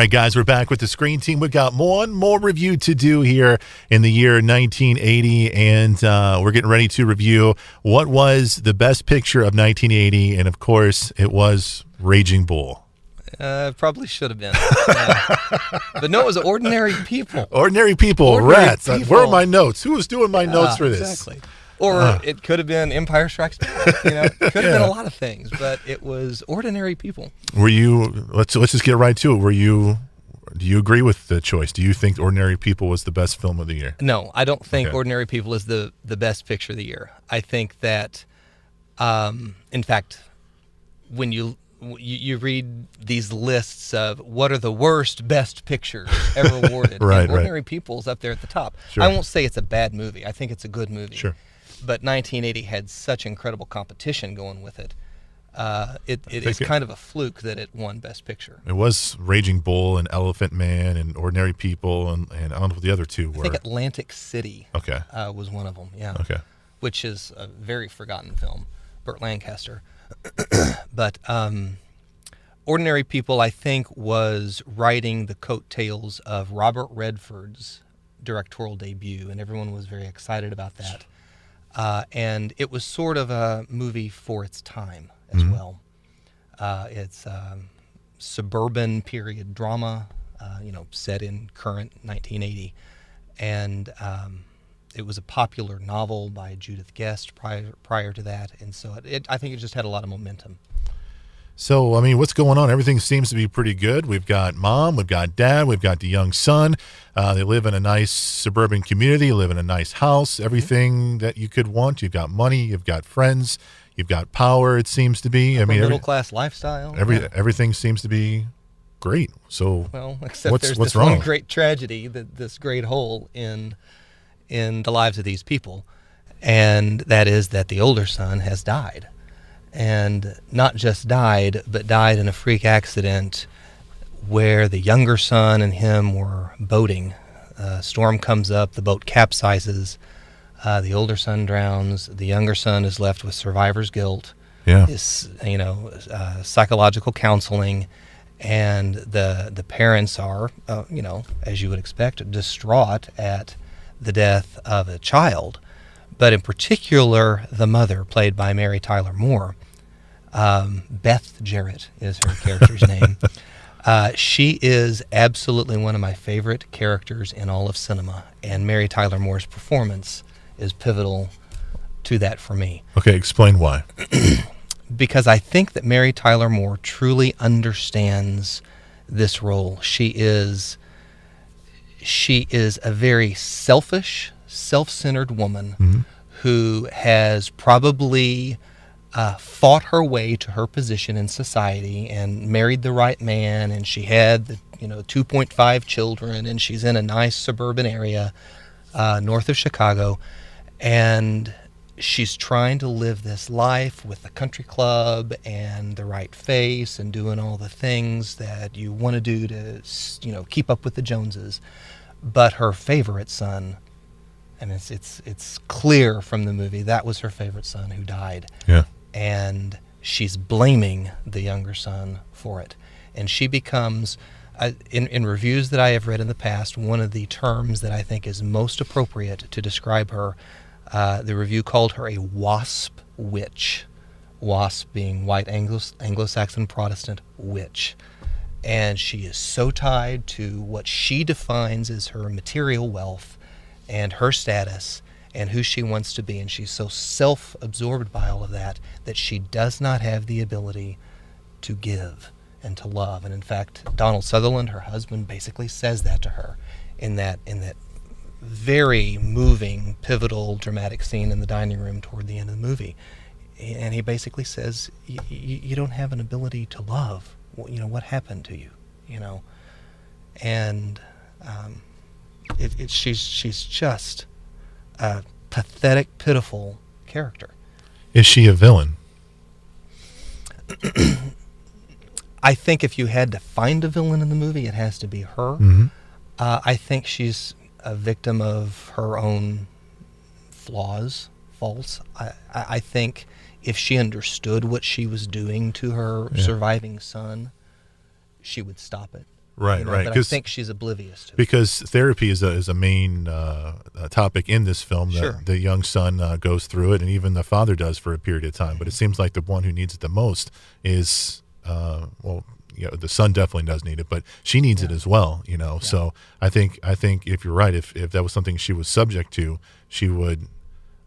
right, guys, we're back with the Screen Team. We've got one more review to do here in the year 1980, and we're getting ready to review what was the best picture of 1980, and of course, it was Raging Bull. Probably should have been. But no, it was Ordinary People. Ordinary People, rats. Where are my notes? Who was doing my notes for this? Exactly. Or it could have been Empire Strikes Back. It could have been a lot of things, but it was Ordinary People. Were you? Let's just get right to it. Do you agree with the choice? Do you think Ordinary People was the best film of the year? No, I don't think Ordinary People is the best picture of the year. I think that, in fact, when you read these lists of what are the worst best pictures ever awarded, right, Ordinary People's up there at the top. Sure. I won't say it's a bad movie. I think it's a good movie. Sure. But 1980 had such incredible competition going with it. It is kind of a fluke that it won Best Picture. It was Raging Bull and Elephant Man and Ordinary People, and I don't know what the other two were. I think Atlantic City was one of them, Okay. Which is a very forgotten film, Burt Lancaster. But Ordinary People, I think, was riding the coattails of Robert Redford's directorial debut, and everyone was very excited about that. And it was sort of a movie for its time as well. It's suburban period drama, set in current 1980. And it was a popular novel by Judith Guest prior to that. And so I think it just had a lot of momentum. So, I mean, what's going on? Everything seems to be pretty good. We've got mom, we've got dad, we've got the young son. They live in a nice suburban community, live in a nice house, everything that you could want. You've got money, you've got friends, you've got power, it seems to be. I mean, middle-class lifestyle. Everything seems to be great. So, except there's this wrong? one great tragedy, this great hole in the lives of these people, and that is that the older son has died. And not just died, but died in a freak accident where the younger son and him were boating. Storm comes up, the boat capsizes, the older son drowns, the younger son is left with survivor's guilt, psychological counseling, and the parents are, as you would expect, distraught at the death of a child. But in particular, the mother, played by Mary Tyler Moore, Beth Jarrett is her character's name. She is absolutely one of my favorite characters in all of cinema, and Mary Tyler Moore's performance is pivotal to that for me. Okay, explain why. Because I think that Mary Tyler Moore truly understands this role. She is a very selfish, self-centered woman who has probably fought her way to her position in society and married the right man, and she had the 2.5 children, and she's in a nice suburban area north of Chicago, and she's trying to live this life with the country club and the right face and doing all the things that you want to do to keep up with the Joneses. But her favorite son, and it's clear from the movie, that was her favorite son who died. Yeah. And she's blaming the younger son for it. And she becomes, in reviews that I have read in the past, one of the terms that I think is most appropriate to describe her, the review called her a wasp witch. Wasp being white Anglo-Saxon Protestant witch. And she is so tied to what she defines as her material wealth and her status and who she wants to be, and she's so self-absorbed by all of that she does not have the ability to give and to love. And in fact, Donald Sutherland, her husband, basically says that to her in that very moving, pivotal, dramatic scene in the dining room toward the end of the movie. And he basically says, you don't have an ability to love. What happened to you? And she's just a pathetic, pitiful character. Is she a villain? I think if you had to find a villain in the movie, it has to be her. I think she's a victim of her own faults. I think if she understood what she was doing to her surviving son, she would stop it. Right, right. But I think she's oblivious to it. Because therapy is a main topic in this film. Sure. The young son goes through it, and even the father does for a period of time. But it seems like the one who needs it the most is, the son definitely does need it, but she needs it as well. So I think if you're right, if that was something she was subject to,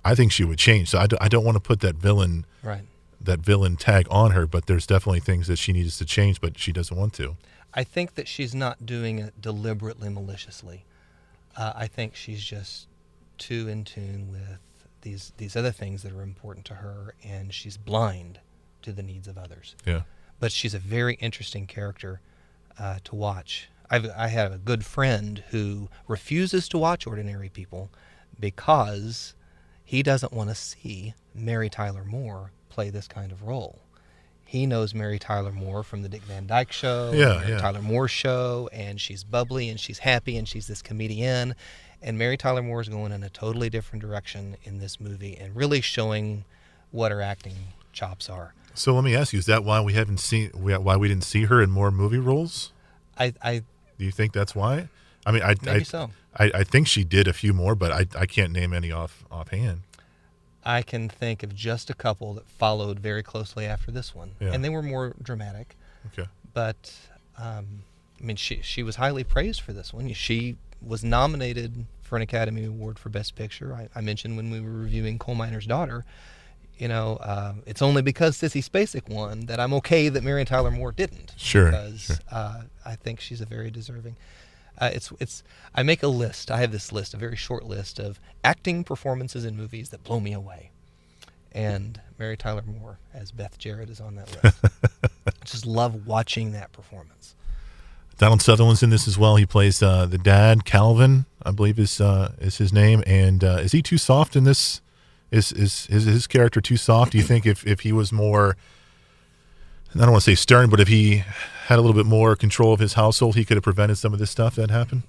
I think she would change. So I don't want to put that villain tag on her, but there's definitely things that she needs to change, but she doesn't want to. I think that she's not doing it deliberately, maliciously. I think she's just too in tune with these other things that are important to her, and she's blind to the needs of others. Yeah. But she's a very interesting character to watch. I have a good friend who refuses to watch Ordinary People because he doesn't want to see Mary Tyler Moore play this kind of role. He knows Mary Tyler Moore from the Dick Van Dyke Show, Mary Tyler Moore Show, and she's bubbly and she's happy and she's this comedian. And Mary Tyler Moore is going in a totally different direction in this movie and really showing what her acting chops are. So let me ask you: is that why we didn't see her in more movie roles? Do you think that's why? I mean, maybe so. I think she did a few more, but I can't name any offhand. I can think of just a couple that followed very closely after this one, and they were more dramatic. Okay. But she was highly praised for this one. She was nominated for an Academy Award for Best Picture. I mentioned when we were reviewing Coal Miner's Daughter. It's only because Sissy Spacek won that I'm okay that Mary Tyler Moore didn't. Sure. Because I think she's a very deserving. I make a list. I have this list, a very short list of acting performances in movies that blow me away. And Mary Tyler Moore as Beth Jarrett is on that list. I just love watching that performance. Donald Sutherland's in this as well. He plays the dad, Calvin, I believe is his name. And is he too soft in this? Is his character too soft? Do you think if he was more, I don't want to say stern, but if he had a little bit more control of his household, he could have prevented some of this stuff that happened?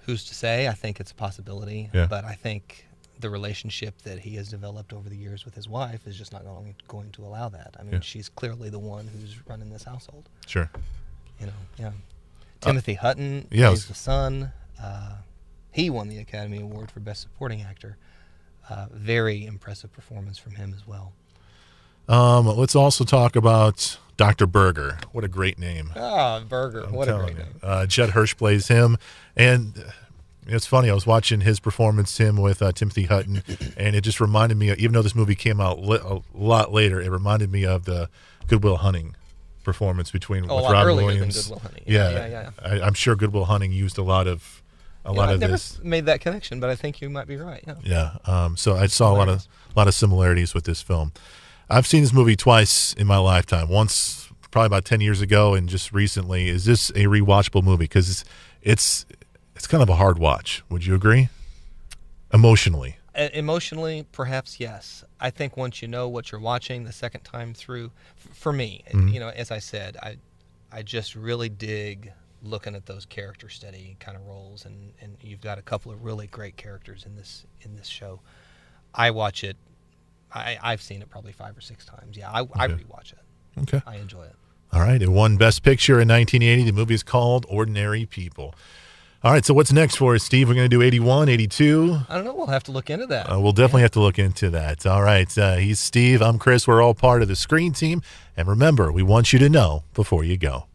Who's to say? I think it's a possibility. Yeah. But I think the relationship that he has developed over the years with his wife is just not going to allow that. I mean, she's clearly the one who's running this household. Sure. Timothy Hutton plays the son. He won the Academy Award for Best Supporting Actor. Very impressive performance from him as well. Let's also talk about Dr. Berger. What a great name. Berger. What a great name. Jed Hirsch plays him. And it's funny, I was watching his performance, with Timothy Hutton, and it just reminded me, even though this movie came out a lot later, it reminded me of the Good Will Hunting performance with Robin Williams. Than Good Will Hunting. Yeah. I'm sure Good Will Hunting used a lot of I've never this. made that connection, but I think you might be right. So I saw a lot of similarities with this film. I've seen this movie twice in my lifetime. Once probably about 10 years ago, and just recently. Is this a rewatchable movie? Because it's kind of a hard watch. Would you agree? Emotionally. Emotionally, perhaps yes. I think once you know what you're watching the second time through, for me, as I said, I just really dig looking at those character study kind of roles, and you've got a couple of really great characters in this show. I watch it. I've seen it probably 5 or 6 times. I rewatch it. Okay. I enjoy it. All right. It won Best Picture in 1980. The movie is called Ordinary People. All right. So what's next for us, Steve? We're going to do 81, 82. I don't know. We'll have to look into that. We'll definitely have to look into that. All right. He's Steve. I'm Chris. We're all part of the Screen Team. And remember, we want you to know before you go.